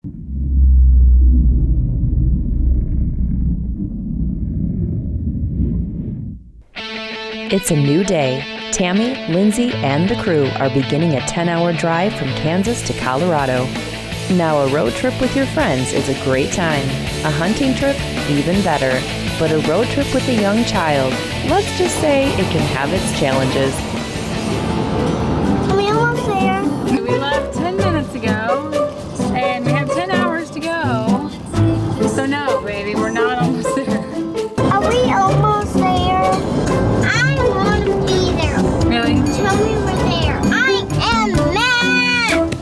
It's a new day. Tammy, Lindsey, and the crew are beginning a 10-hour drive from Kansas to Colorado. Now, a road trip with your friends is a great time. A hunting trip, even better. But a road trip with a young child, let's just say it can have its challenges. Are we almost there? We left 10 minutes ago, and we have 10 hours to go. So no, baby, we're not almost there. Are we almost there? I want to be there. Really? Tell me we're there. I am mad!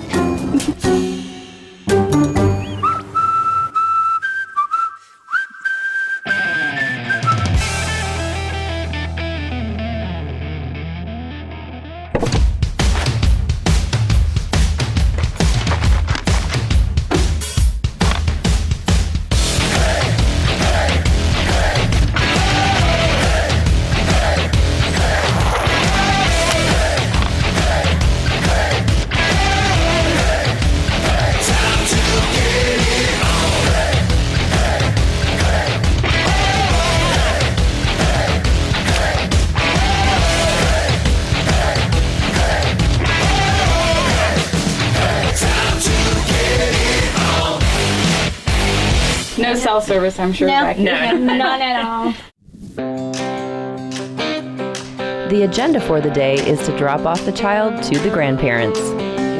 No cell service, I'm sure. Back here. None at all. The agenda for the day is to drop off the child to the grandparents.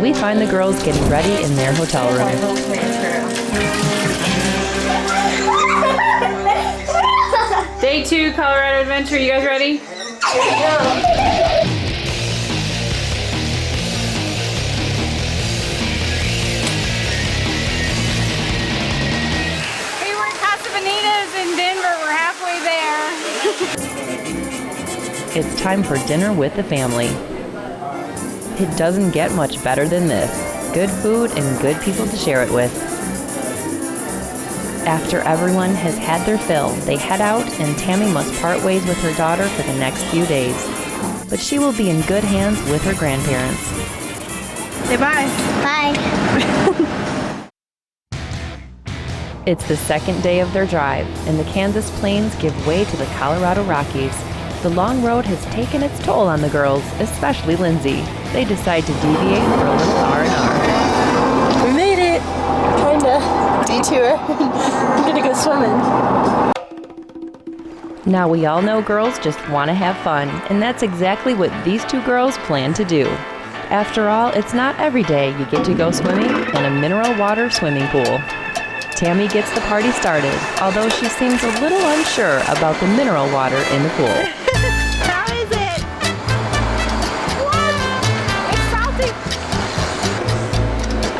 We find the girls getting ready in their hotel room. Day 2, Colorado Adventure. You guys ready? Hey, we're in Casa Bonitas in Denver. We're halfway there. It's time for dinner with the family. It doesn't get much better than this. Good food and good people to share it with. After everyone has had their fill, they head out and Tammy must part ways with her daughter for the next few days. But she will be in good hands with her grandparents. Say bye. Bye. It's the second day of their drive, and the Kansas plains give way to the Colorado Rockies. The long road has taken its toll on the girls, especially Lindsey. They decide to deviate for a little R&R. We made it! Kinda. Detour. I'm gonna go swimming. Now, we all know girls just want to have fun, and that's exactly what these two girls plan to do. After all, it's not every day you get to go swimming in a mineral water swimming pool. Tammy gets the party started, although she seems a little unsure about the mineral water in the pool. How is it? What? It's salty.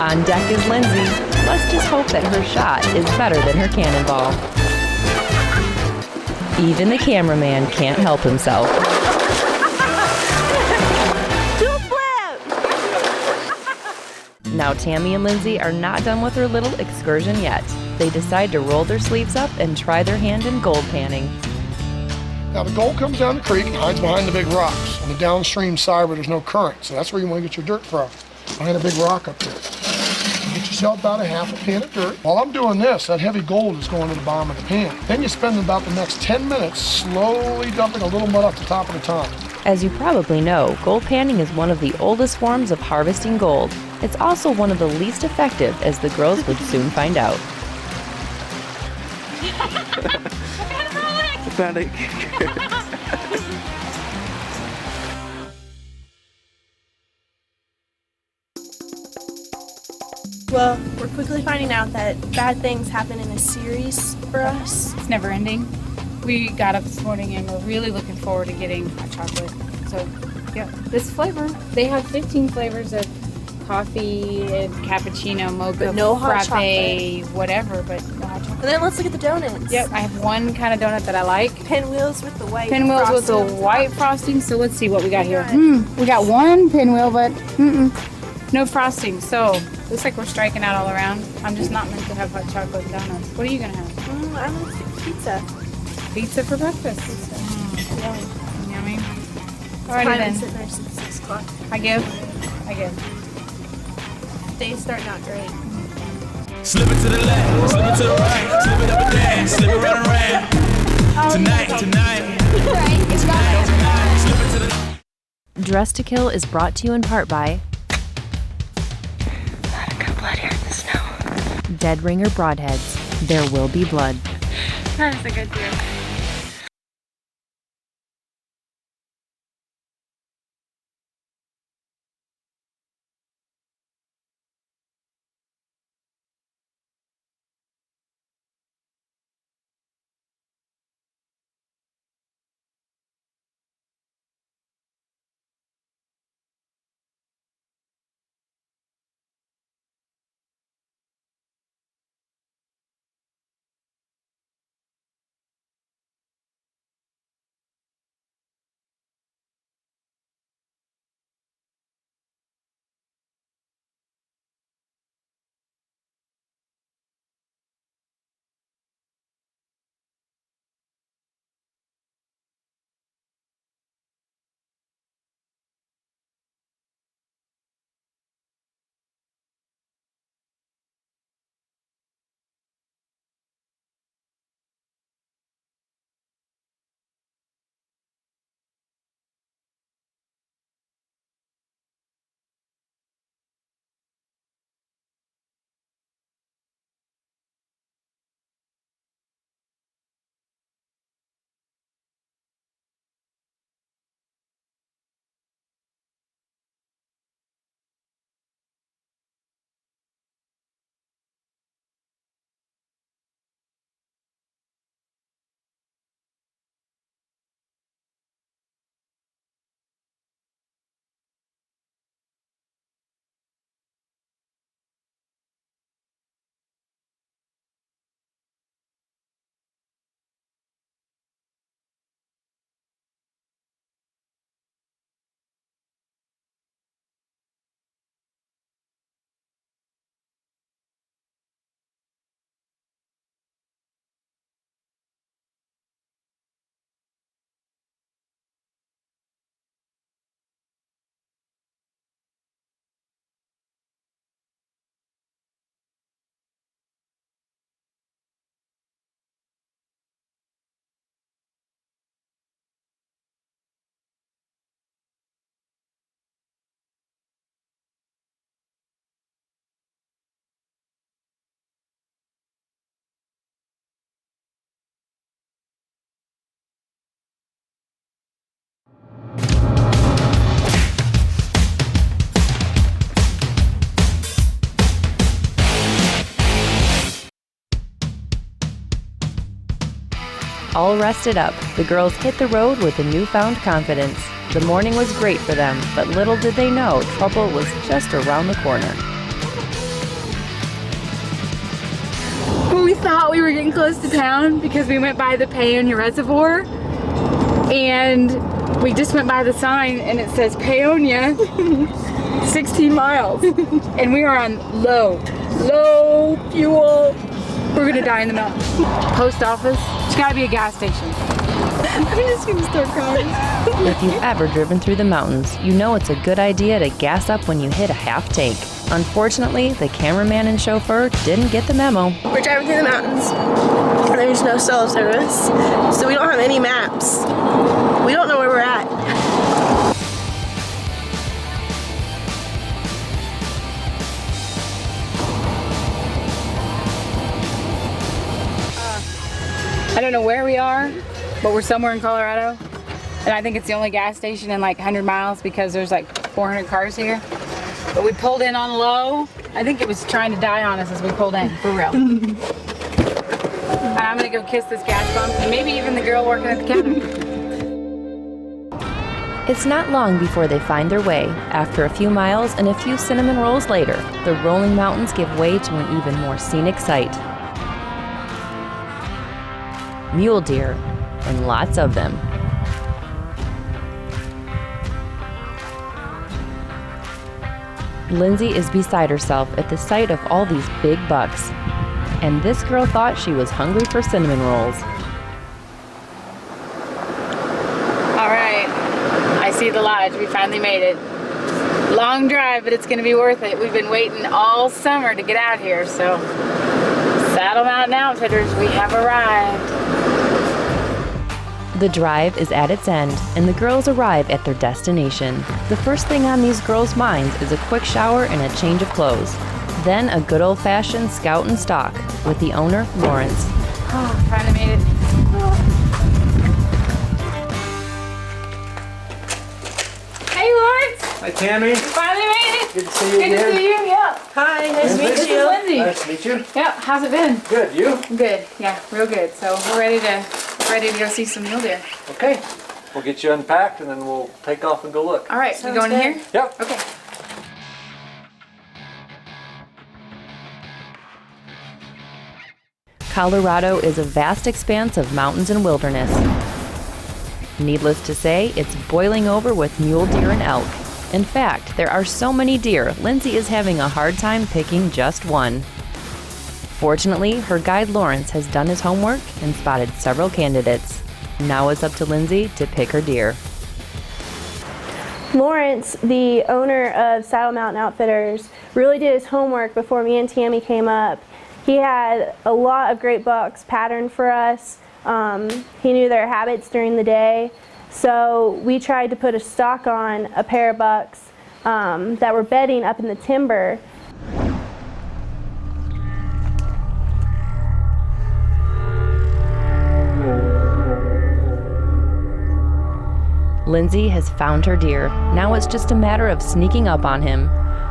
On deck is Lindsey. Let's just hope that her shot is better than her cannonball. Even the cameraman can't help himself. Now Tammy and Lindsey are not done with their little excursion yet. They decide to roll their sleeves up and try their hand in gold panning. Now the gold comes down the creek and hides behind the big rocks on the downstream side where there's no current. So that's where you want to get your dirt from, behind a big rock up there. Get yourself about a half a pan of dirt. While I'm doing this, that heavy gold is going to the bottom of the pan. Then you spend about the next 10 minutes slowly dumping a little mud off the top of the ton. As you probably know, gold panning is one of the oldest forms of harvesting gold. It's also one of the least effective, as the girls would soon find out. Found it. Well, we're quickly finding out that bad things happen in a series for us. It's never ending. We got up this morning and we're really looking forward to getting hot chocolate. So, yeah, this flavor. They have 15 flavors of coffee and cappuccino, mocha, But no hot frappe, whatever, but no hot chocolate. And then let's look at the donuts. Yep, I have one kind of donut that I like. Pinwheels with the white Pinwheels with the frosting. white frosting. So let's see what we got here. Right. We got one pinwheel, but no frosting. So looks like we're striking out all around. I'm just not meant to have hot chocolate and donuts. What are you gonna have? I'm gonna stick pizza. Pizza for breakfast. Yummy. Alrighty Time then. to sit there since 6 o'clock. I give. Day's starting out great. Slip it to the left, slip it to the right, slip it up and down, slip it right around. Tonight, slip it to the. Dress to Kill is brought to you in part by Not a good blood here in the snow. Dead Ringer Broadheads. There will be blood. That is a good deer. All rested up, the girls hit the road with a newfound confidence. The morning was great for them, but little did they know trouble was just around the corner. We thought we were getting close to town because we went by the Paonia Reservoir, and we just went by the sign and it says Paonia 16 miles, and we are on low fuel. We're gonna die in the mountains. Post office, there's gotta be a gas station. I'm just gonna start crying. If you've ever driven through the mountains, you know it's a good idea to gas up when you hit a half tank. Unfortunately, the cameraman and chauffeur didn't get the memo. We're driving through the mountains. There's no cell service, so we don't have any maps. We don't know where we're at. I don't know where we are, but we're somewhere in Colorado. And I think it's the only gas station in like 100 miles because there's like 400 cars here. But we pulled in on low. I think it was trying to die on us as we pulled in, for real. And I'm gonna go kiss this gas pump and maybe even the girl working at the counter. It's not long before they find their way. After a few miles and a few cinnamon rolls later, the rolling mountains give way to an even more scenic sight. Mule deer, and lots of them. Lindsey is beside herself at the sight of all these big bucks. And this girl thought she was hungry for cinnamon rolls. All right, I see the lodge. We finally made it. Long drive, but it's gonna be worth it. We've been waiting all summer to get out here, so Saddle Mountain Outfitters, we have arrived. The drive is at its end, and the girls arrive at their destination. The first thing on these girls' minds is a quick shower and a change of clothes. Then a good old-fashioned scout and stalk with the owner, Lawrence. Oh, finally made it. Hey, Lawrence! Hi, Tammy. Finally made it! Good to see you Good again. to see you, yeah. Hi, nice to meet This you. is Lindsay. Nice to meet you. Yeah, how's it been? Good. You? Good, yeah, real good. So we're ready to go see some mule deer. Okay. We'll get you unpacked and then we'll take off and go look. All right, we Sounds going in good. here? Yep. Okay. Colorado is a vast expanse of mountains and wilderness. Needless to say, it's boiling over with mule deer and elk. In fact, there are so many deer, Lindsay is having a hard time picking just one. Fortunately, her guide Lawrence has done his homework and spotted several candidates. Now it's up to Lindsay to pick her deer. Lawrence, the owner of Saddle Mountain Outfitters, really did his homework before me and Tammy came up. He had a lot of great bucks patterned for us. He knew their habits during the day. So we tried to put a stock on a pair of bucks that were bedding up in the timber. Lindsay has found her deer. Now it's just a matter of sneaking up on him.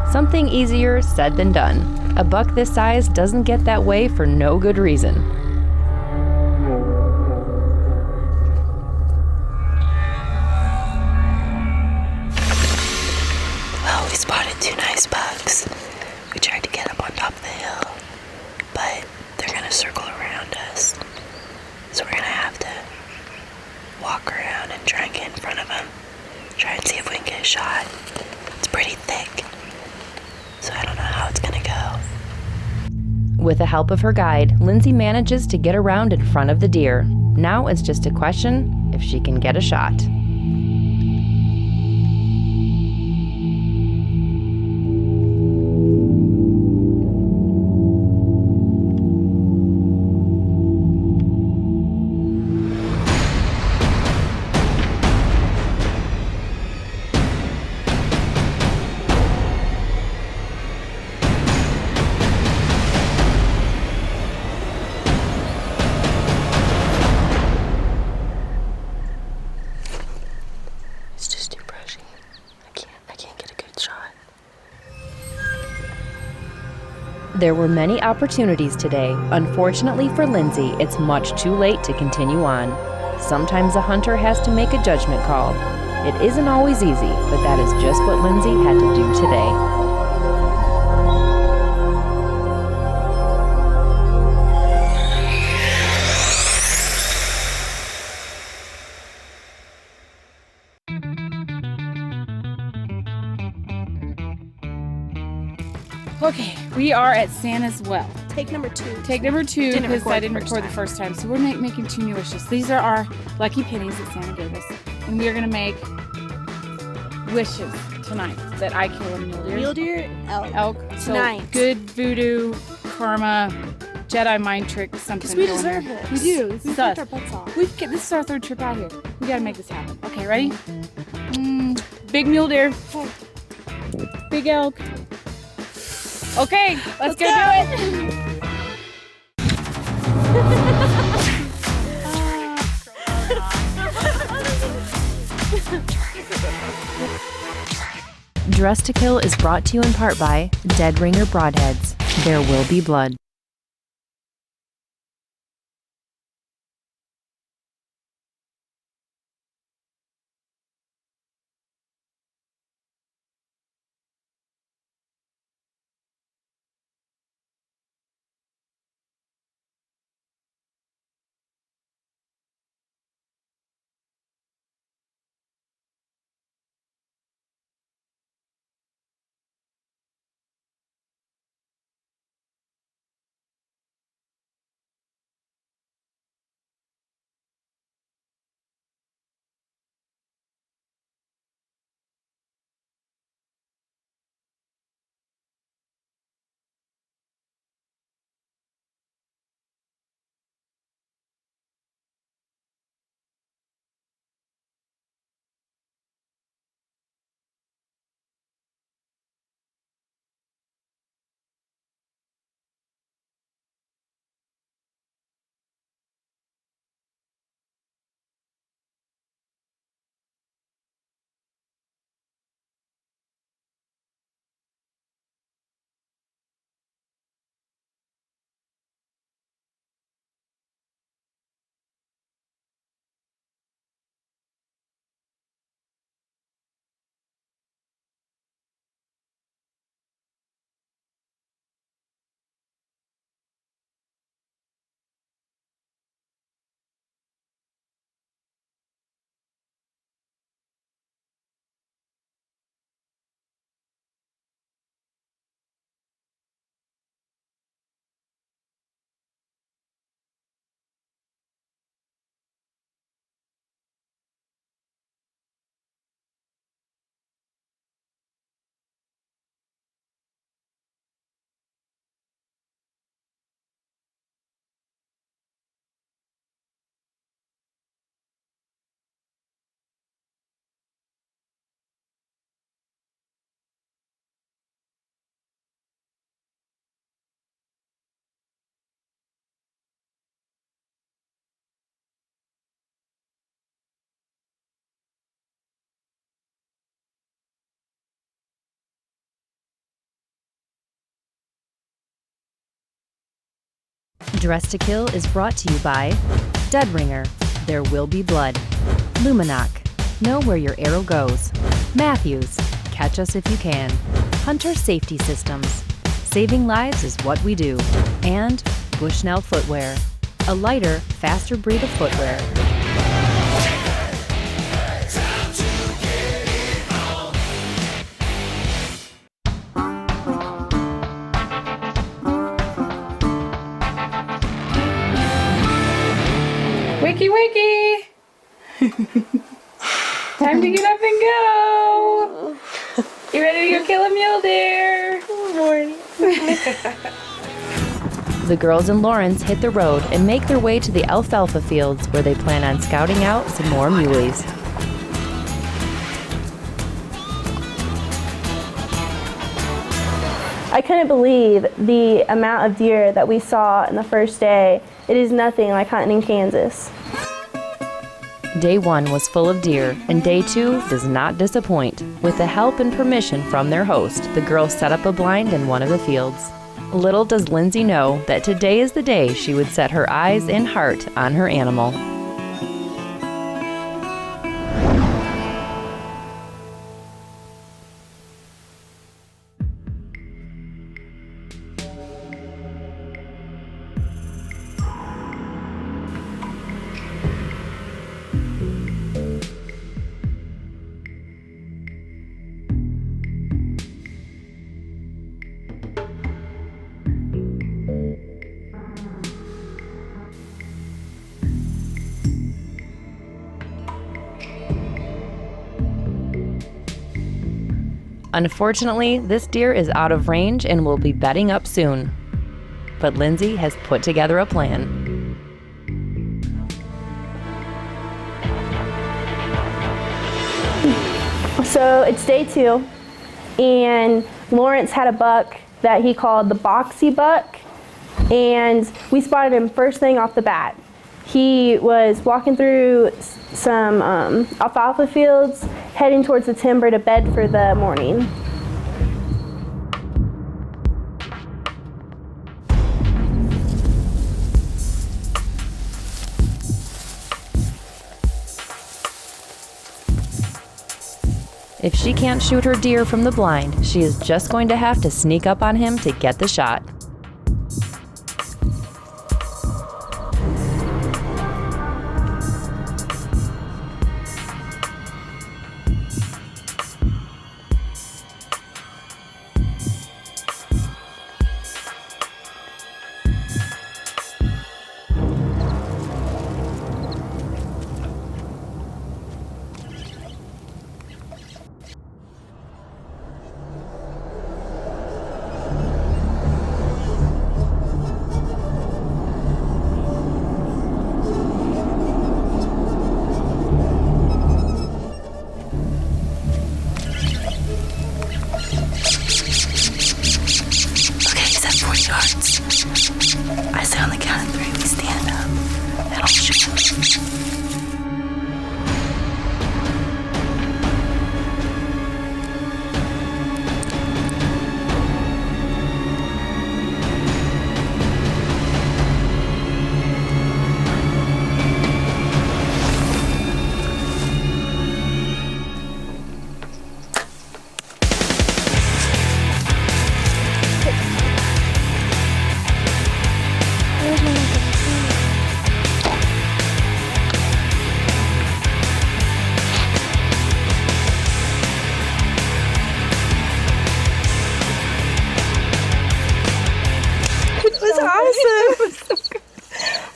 Something easier said than done. A buck this size doesn't get that way for no good reason. Well, we spotted two nice bucks. We tried to get up on top of the hill, but they're gonna circle around us. So we're gonna have to walk around and try and get in front of them. Try and see if we can get a shot. It's pretty thick, so I don't know how it's gonna go. With the help of her guide, Lindsay manages to get around in front of the deer. Now it's just a question if she can get a shot. It's just too brushy. I can't get a good shot. There were many opportunities today. Unfortunately for Lindsay, it's much too late to continue on. Sometimes a hunter has to make a judgment call. It isn't always easy, but that is just what Lindsay had to do today. Okay, we are at Santa's Well. Take number 2. Take number 2 Didn't because record I the didn't first record the time. first time. So we're making 2 new wishes. These are our lucky pennies that Santa gave us. And we are going to make wishes tonight that I kill a mule deer. Mule deer, elk. So Tonight. good voodoo, karma, Jedi mind trick, something. Because we going deserve here. it. We do. This We is worked us. our butts off. This is our 3rd trip out here. We got to make this happen. Okay, ready? Big mule deer. Big elk. Okay, let's go do it. Dress to Kill is brought to you in part by Dead Ringer Broadheads. There will be blood. Dress to Kill is brought to you by Dead Ringer, There Will Be Blood, Luminoc, Know Where Your Arrow Goes, Matthews, Catch Us If You Can, Hunter Safety Systems, Saving Lives is What We Do, and Bushnell Footwear, a lighter, faster breed of footwear. Wakey, wakey! Time to get up and go! You ready to go kill a mule deer? Good morning. The girls and Lawrence hit the road and make their way to the alfalfa fields where they plan on scouting out some more muleys. I couldn't believe the amount of deer that we saw in the first day. It is nothing like hunting in Kansas. Day 1 was full of deer, and Day 2 does not disappoint. With the help and permission from their host, the girls set up a blind in one of the fields. Little does Lindsey know that today is the day she would set her eyes and heart on her animal. Unfortunately, this deer is out of range and will be bedding up soon. But Lindsey has put together a plan. So it's day 2, and Lawrence had a buck that he called the boxy buck, and we spotted him first thing off the bat. He was walking through some alfalfa fields, heading towards the timber to bed for the morning. If she can't shoot her deer from the blind, she is just going to have to sneak up on him to get the shot. I say on the count of 3, we stand up, and I'll shoot him.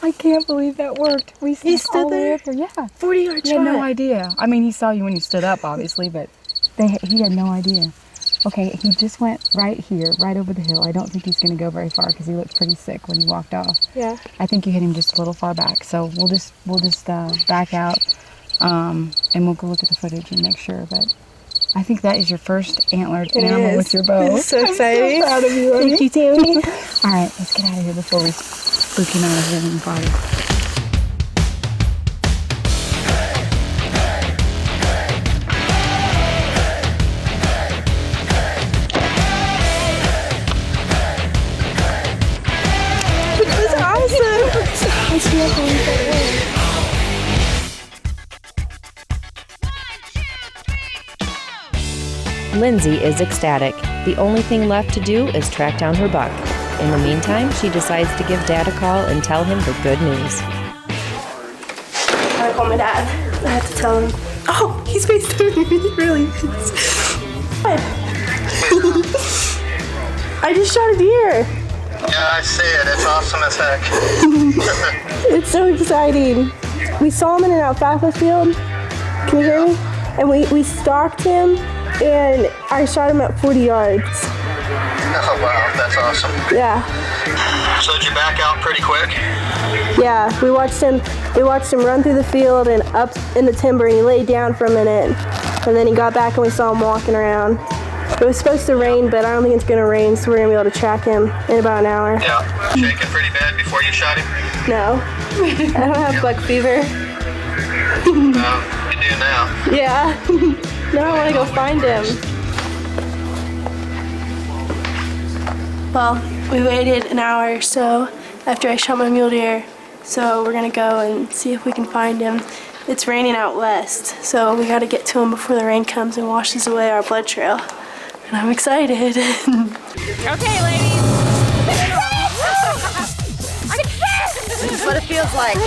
I can't believe that worked. He stood there? Yeah. 40-yard He had no shot. idea. I mean, he saw you when you stood up, obviously, but he had no idea. Okay, he just went right here, right over the hill. I don't think he's going to go very far because he looked pretty sick when he walked off. Yeah. I think you hit him just a little far back. So we'll just back out, and we'll go look at the footage and make sure. But I think that is your first antlered animal with your bow. It's so exciting. I'm so proud of you, honey. Thank you, Tammy. All right, let's get out of here before we spook him out of his living body. It was steal things at work. Lindsey is ecstatic. The only thing left to do is track down her buck. In the meantime, she decides to give Dad a call and tell him the good news. I call my dad. I have to tell him. Oh, he's FaceTiming me. He really is. I just shot a deer. Yeah, I see it. It's awesome as heck. It's so exciting. We saw him in an alfalfa field. Can you hear me? And we stalked him, and I shot him at 40 yards. Oh, wow. That's awesome. Yeah. So did you back out pretty quick? Yeah, we watched him run through the field and up in the timber, and he laid down for a minute, and then he got back and we saw him walking around. It was supposed to rain, but I don't think it's gonna rain, so we're gonna be able to track him in about an hour. Yeah. Shaking pretty bad before you shot him? No, I don't have buck fever. You do now. Yeah, now I wanna go find him. Well, we waited an hour or so after I shot my mule deer, so we're gonna go and see if we can find him. It's raining out west, so we gotta get to him before the rain comes and washes away our blood trail. And I'm excited. Okay, ladies. This is what it feels like.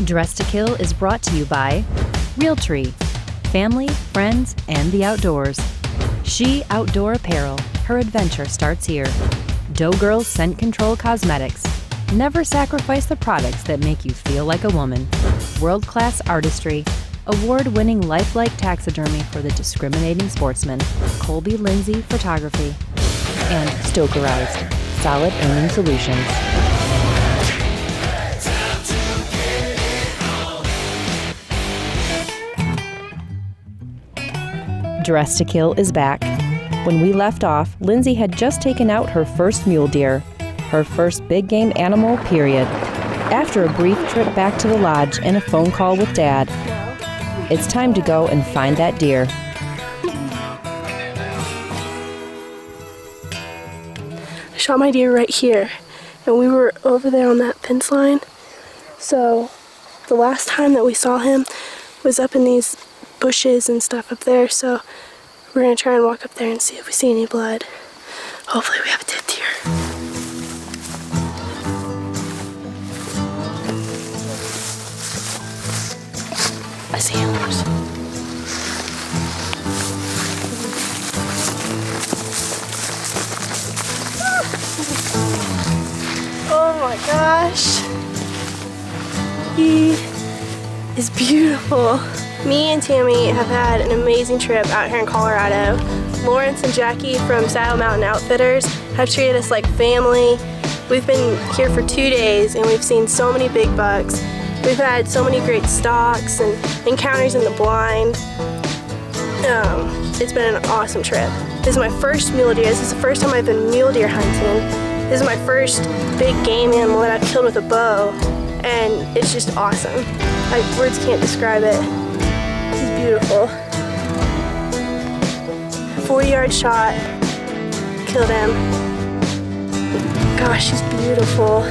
Dress to Kill is brought to you by Realtree, family, friends, and the outdoors. She Outdoor Apparel, her adventure starts here. Dough Girls Scent Control Cosmetics. Never sacrifice the products that make you feel like a woman. World-class artistry. Award-winning lifelike taxidermy for the discriminating sportsman. Colby Lindsey Photography. And Stokerized, solid aiming solutions. Dress to Kill is back. When we left off, Lindsey had just taken out her first mule deer, her first big game animal, period. After a brief trip back to the lodge and a phone call with Dad, it's time to go and find that deer. I shot my deer right here, and we were over there on that fence line. So the last time that we saw him was up in these bushes and stuff up there, so we're gonna try and walk up there and see if we see any blood. Hopefully we have a dead deer. I see antlers. my gosh. He is beautiful. Me and Tammy have had an amazing trip out here in Colorado. Lawrence and Jackie from Saddle Mountain Outfitters have treated us like family. We've been here for 2 days and we've seen so many big bucks. We've had so many great stalks and encounters in the blind. It's been an awesome trip. This is my first mule deer. This is the first time I've been mule deer hunting. This is my first big game animal that I've killed with a bow, and it's just awesome. Words can't describe it. He's beautiful. 40-yard shot, killed him. Gosh, he's beautiful.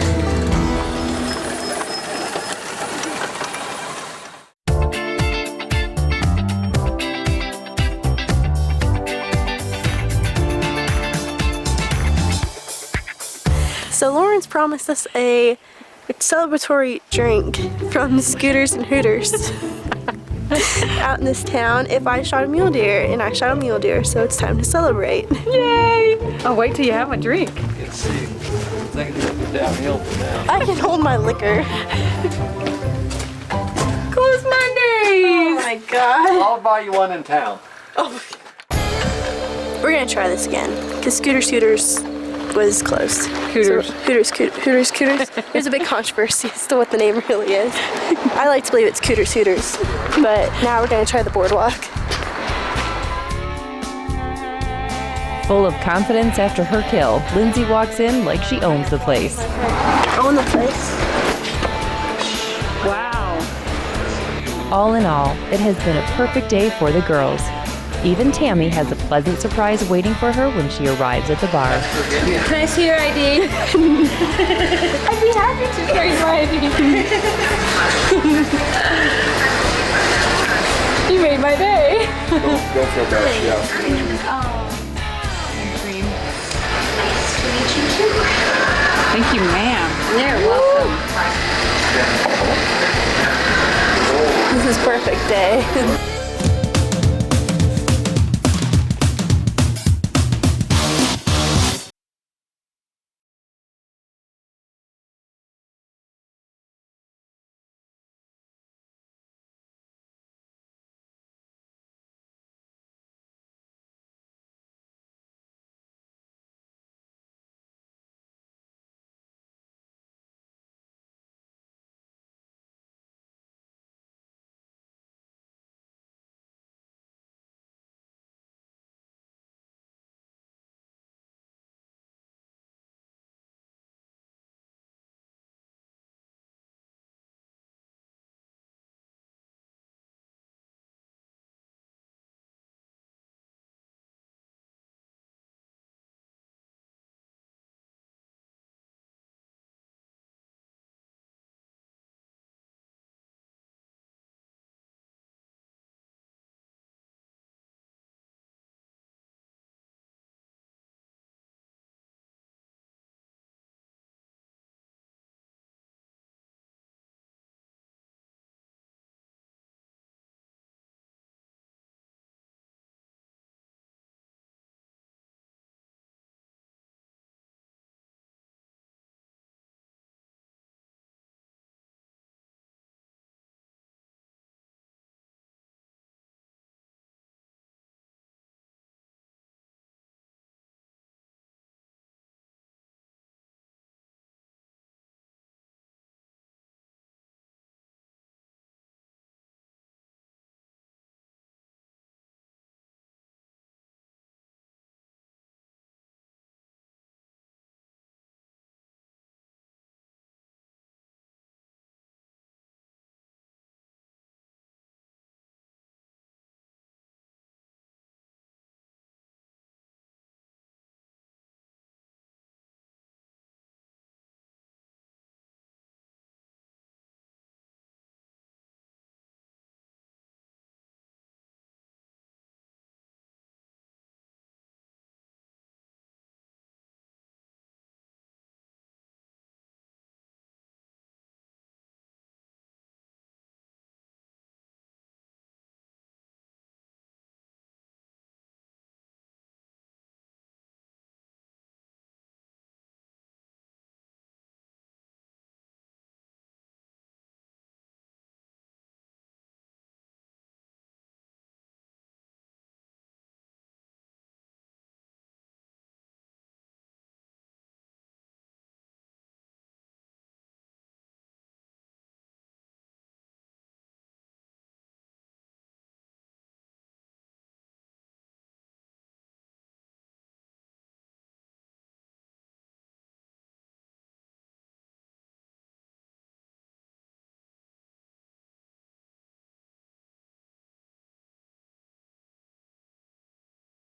So Lawrence promised us a celebratory drink from Scooters and Hooters out in this town if I shot a mule deer, and I shot a mule deer, so it's time to celebrate. Yay! I'll wait till you have a drink. Let's see. I think it's downhill from now. I can hold my liquor. Close Mondays! Oh my god. I'll buy you one in town. Oh. We're gonna try this again, because Scooters was closed. Hooters. So, Hooters. There's a big controversy as to what the name really is. I like to believe it's Hooters. But now we're gonna try the boardwalk. Full of confidence after her kill, Lindsey walks in like she owns the place. Own the place. Wow. All in all, it has been a perfect day for the girls. Even Tammy has a pleasant surprise waiting for her when she arrives at the bar. Can I see your ID? I'd be happy to carry my ID. You made my day. Don't feel bad. Yeah. Thank you, ma'am. You're welcome. This is perfect day.